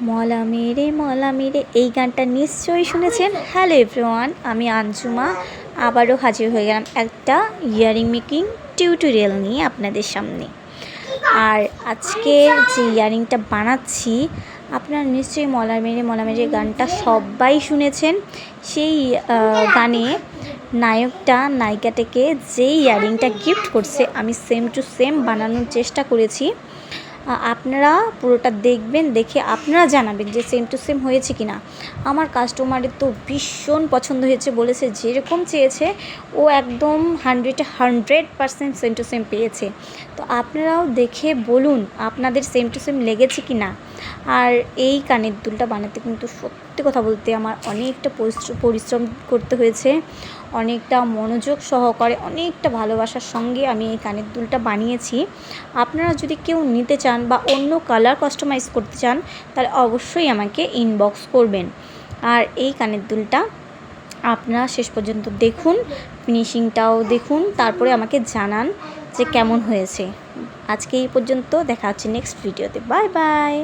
মলা মেরে এই গানটা নিশ্চয়ই শুনেছেন। হ্যালো এভরিওয়ান, আমি আঞ্জুমা আবারও হাজির হয়ে গেলাম একটা ইয়ারিং মেকিং টিউটোরিয়াল নিয়ে আপনাদের সামনে। আর আজকে যে ইয়ারিংটা বানাচ্ছি আপনারা নিশ্চয়ই মলা মেরে গানটা সবাই শুনেছেন। সেই গানে নায়কটা নায়িকাটাকে যেই ইয়ারিংটা গিফট করছে আমি সেম টু সেম বানানোর চেষ্টা করেছি। আপনারা পুরোটা দেখবেন, দেখে আপনারা জানাবেন যে সেম টু সেম হয়েছে কি না। আমার কাস্টমারের তো ভীষণ পছন্দ হয়েছে, বলেছে যেরকম চেয়েছে ও একদম 100% সেম টু সেম পেয়েছে। তো আপনারাও দেখে বলুন আপনাদের সেম টু সেম লেগেছে কি না। আর এই কানের দুলটা বানাতে কিন্তু সত্যি কথা বলতে আমার অনেকটা পরিশ্রম করতে হয়েছে, অনেকটা মনোযোগ সহকারে, অনেকটা ভালোবাসার সঙ্গে আমি এই কানের দুলটা বানিয়েছি। আপনারা যদি কেউ নিতে চান বা অন্য কালার কাস্টমাইজ করতে চান তাহলে অবশ্যই আমাকে ইনবক্স করবেন। আর এই কানের দুলটা আপনারা শেষ পর্যন্ত দেখুন, ফিনিশিংটাও দেখুন, তারপরে আমাকে জানান যে কেমন হয়েছে। আজকে এই পর্যন্ত, দেখা হচ্ছে নেক্সট ভিডিওতে। Bye bye.